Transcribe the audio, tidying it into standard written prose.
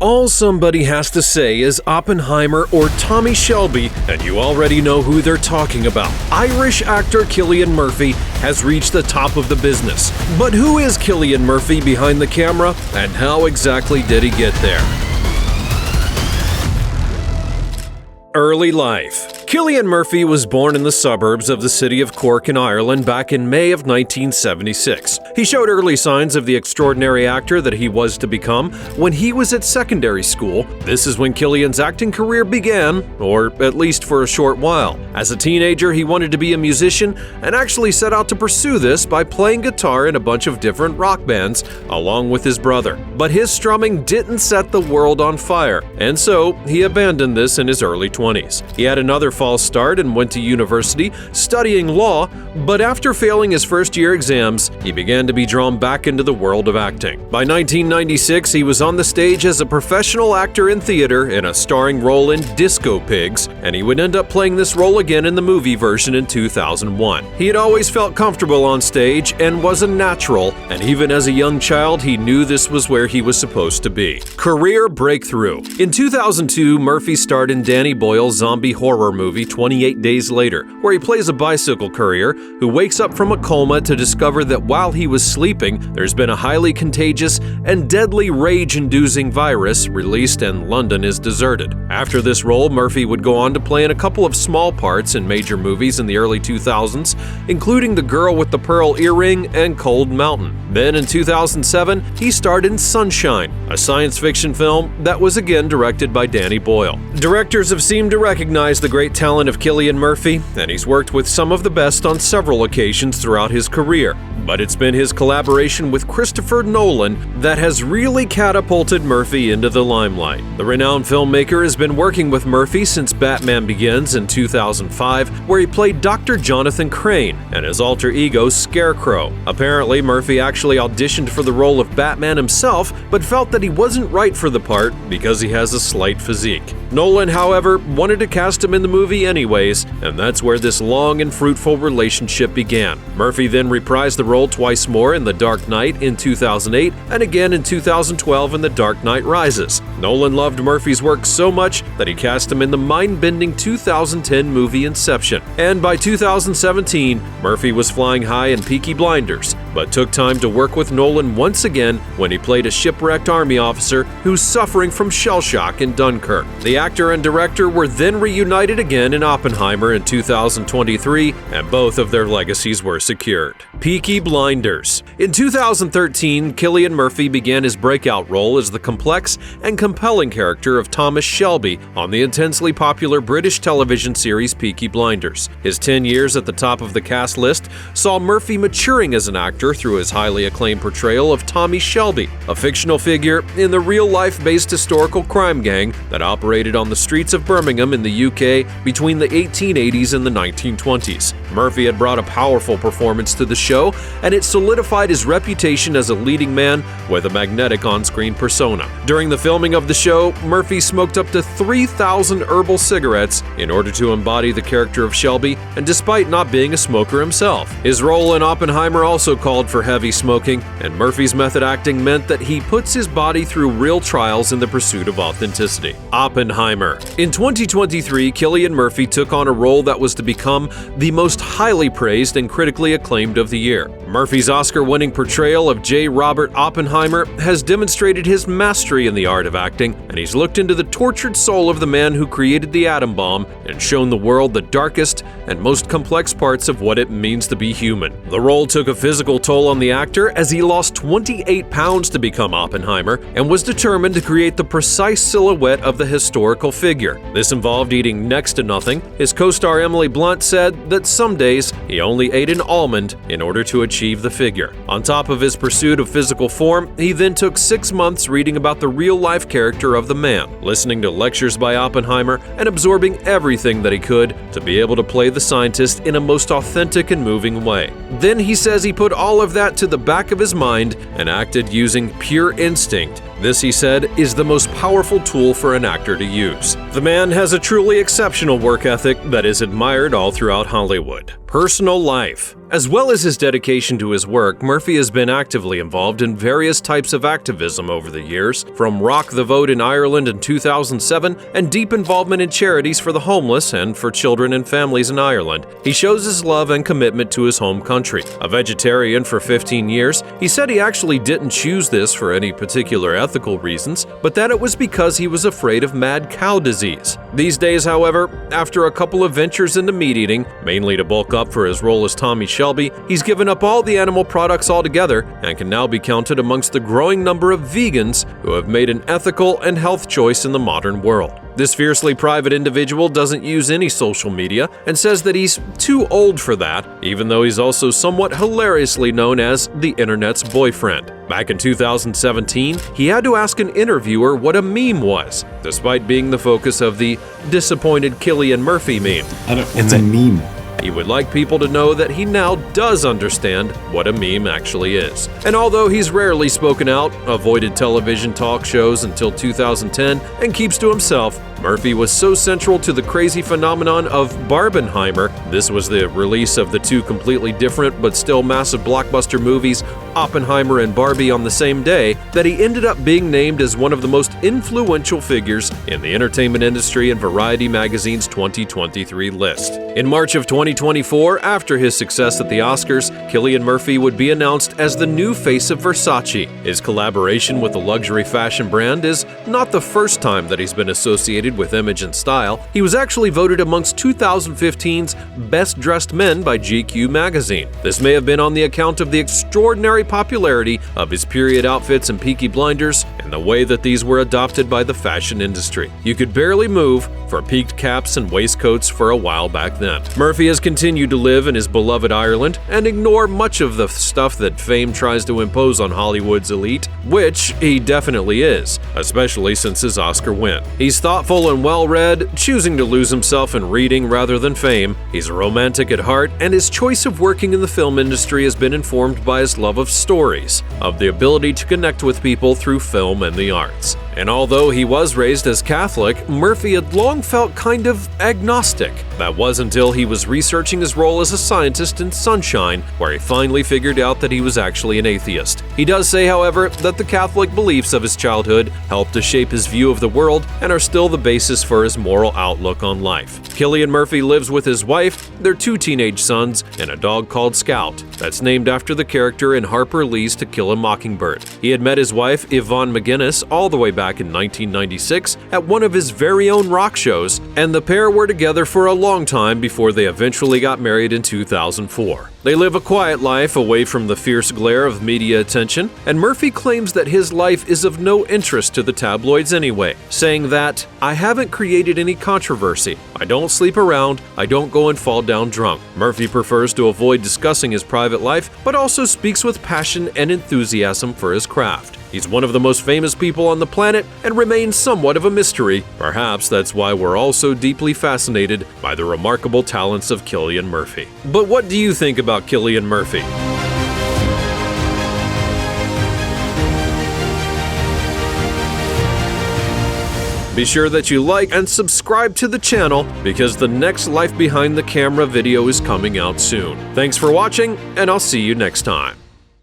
All somebody has to say is Oppenheimer or Tommy Shelby, and you already know who they're talking about. Irish actor Cillian Murphy has reached the top of the business. But who is Cillian Murphy behind the camera, and how exactly did he get there? Early life. Cillian Murphy was born in the suburbs of the city of Cork in Ireland back in May of 1976. He showed early signs of the extraordinary actor that he was to become when he was at secondary school. This is when Cillian's acting career began, or at least for a short while. As a teenager, he wanted to be a musician and actually set out to pursue this by playing guitar in a bunch of different rock bands along with his brother. But his strumming didn't set the world on fire, and so he abandoned this in his early 20s. He had another false start and went to university studying law, but after failing his first-year exams, he began to be drawn back into the world of acting. By 1996, he was on the stage as a professional actor in theater in a starring role in Disco Pigs, and he would end up playing this role again in the movie version in 2001. He had always felt comfortable on stage and was a natural, and even as a young child, he knew this was where he was supposed to be. Career breakthrough. In 2002, Murphy starred in Danny Boyle's zombie horror movie 28 Days Later, where he plays a bicycle courier who wakes up from a coma to discover that while he was sleeping, there's been a highly contagious and deadly rage-inducing virus released and London is deserted. After this role, Murphy would go on to play in a couple of small parts in major movies in the early 2000s, including The Girl with the Pearl Earring and Cold Mountain. Then in 2007, he starred in Sunshine, a science fiction film that was again directed by Danny Boyle. Directors have seemed to recognize the great talent of Cillian Murphy, and he's worked with some of the best on several occasions throughout his career. But it's been his collaboration with Christopher Nolan that has really catapulted Murphy into the limelight. The renowned filmmaker has been working with Murphy since Batman Begins in 2005, where he played Dr. Jonathan Crane and his alter ego Scarecrow. Apparently, Murphy actually auditioned for the role of Batman himself, but felt that he wasn't right for the part because he has a slight physique. Nolan, however, wanted to cast him in the movie anyways, and that's where this long and fruitful relationship began. Murphy then reprised the role twice more in The Dark Knight in 2008 and again in 2012 in The Dark Knight Rises. Nolan loved Murphy's work so much that he cast him in the mind-bending 2010 movie Inception. And by 2017, Murphy was flying high in Peaky Blinders, but took time to work with Nolan once again when he played a shipwrecked army officer who's suffering from shell shock in Dunkirk. The actor and director were then reunited again in Oppenheimer in 2023, and both of their legacies were secured. Peaky Blinders. In 2013, Cillian Murphy began his breakout role as the complex and compelling character of Thomas Shelby on the intensely popular British television series Peaky Blinders. His 10 years at the top of the cast list saw Murphy maturing as an actor through his highly acclaimed portrayal of Tommy Shelby, a fictional figure in the real-life-based historical crime gang that operated on the streets of Birmingham in the UK between the 1880s and the 1920s. Murphy had brought a powerful performance to the show, and it solidified his reputation as a leading man with a magnetic on-screen persona. During the filming of the show, Murphy smoked up to 3,000 herbal cigarettes in order to embody the character of Shelby, and despite not being a smoker himself. His role in Oppenheimer also called for heavy smoking, and Murphy's method acting meant that he puts his body through real trials in the pursuit of authenticity. Oppenheimer. In 2023, Cillian Murphy took on a role that was to become the most highly praised and critically acclaimed of the year. Murphy's Oscar-winning portrayal of J. Robert Oppenheimer has demonstrated his mastery in the art of acting, and he's looked into the tortured soul of the man who created the atom bomb and shown the world the darkest and most complex parts of what it means to be human. The role took a physical toll on the actor as he lost 28 pounds to become Oppenheimer and was determined to create the precise silhouette of the historical figure. This involved eating next to nothing. His co-star Emily Blunt said that some days he only ate an almond in order to achieve the figure. On top of his pursuit of physical form, he then took 6 months reading about the real-life character of the man, listening to lectures by Oppenheimer, and absorbing everything that he could to be able to play the scientist in a most authentic and moving way. Then he says he put all of that to the back of his mind and acted using pure instinct, This, he said, is the most powerful tool for an actor to use. The man has a truly exceptional work ethic that is admired all throughout Hollywood. Personal life. As well as his dedication to his work, Murphy has been actively involved in various types of activism over the years, from Rock the Vote in Ireland in 2007 and deep involvement in charities for the homeless and for children and families in Ireland. He shows his love and commitment to his home country. A vegetarian for 15 years, he said he actually didn't choose this for any particular ethical reasons, but that it was because he was afraid of mad cow disease. These days, however, after a couple of ventures into meat eating, mainly to bulk up for his role as Tommy Shelby, he's given up all the animal products altogether and can now be counted amongst the growing number of vegans who have made an ethical and health choice in the modern world. This fiercely private individual doesn't use any social media and says that he's too old for that, even though he's also somewhat hilariously known as the internet's boyfriend. Back in 2017, he had to ask an interviewer what a meme was, despite being the focus of the disappointed Cillian Murphy meme. It's a meme. He would like people to know that he now does understand what a meme actually is. And although he's rarely spoken out, avoided television talk shows until 2010, and keeps to himself, Murphy was so central to the crazy phenomenon of Barbenheimer, this was the release of the two completely different but still massive blockbuster movies, Oppenheimer and Barbie, on the same day, that he ended up being named as one of the most influential figures in the entertainment industry in Variety magazine's 2023 list. In March of 2024, after his success at the Oscars, Cillian Murphy would be announced as the new face of Versace. His collaboration with the luxury fashion brand is not the first time that he's been associated with image and style. He was actually voted amongst 2015's Best Dressed Men by GQ magazine. This may have been on the account of the extraordinary popularity of his period outfits in Peaky Blinders and the way that these were adopted by the fashion industry. You could barely move for peaked caps and waistcoats for a while back then. Murphy has continued to live in his beloved Ireland and ignore much of the stuff that fame tries to impose on Hollywood's elite, which he definitely is, especially since his Oscar win. He's thoughtful and well-read, choosing to lose himself in reading rather than fame. He's a romantic at heart, and his choice of working in the film industry has been informed by his love of stories, of the ability to connect with people through film and the arts. And although he was raised as Catholic, Murphy had long felt kind of agnostic. That was until he was researching his role as a scientist in Sunshine, where he finally figured out that he was actually an atheist. He does say, however, that the Catholic beliefs of his childhood helped to shape his view of the world and are still the basis for his moral outlook on life. Cillian Murphy lives with his wife, their two teenage sons, and a dog called Scout that's named after the character in Harper Lee's To Kill a Mockingbird. He had met his wife, Yvonne McGinnis, all the way back in 1996 at one of his very own rock shows, and the pair were together for a long time before they eventually got married in 2004. They live a quiet life away from the fierce glare of media attention, and Murphy claims that his life is of no interest to the tabloids anyway, saying that, "I haven't created any controversy. I don't sleep around. I don't go and fall down drunk." Murphy prefers to avoid discussing his private life, but also speaks with passion and enthusiasm for his craft. He's one of the most famous people on the planet and remains somewhat of a mystery. Perhaps that's why we're all so deeply fascinated by the remarkable talents of Cillian Murphy. But what do you think about Cillian Murphy? Be sure that you like and subscribe to the channel because the next Life Behind the Camera video is coming out soon. Thanks for watching, and I'll see you next time.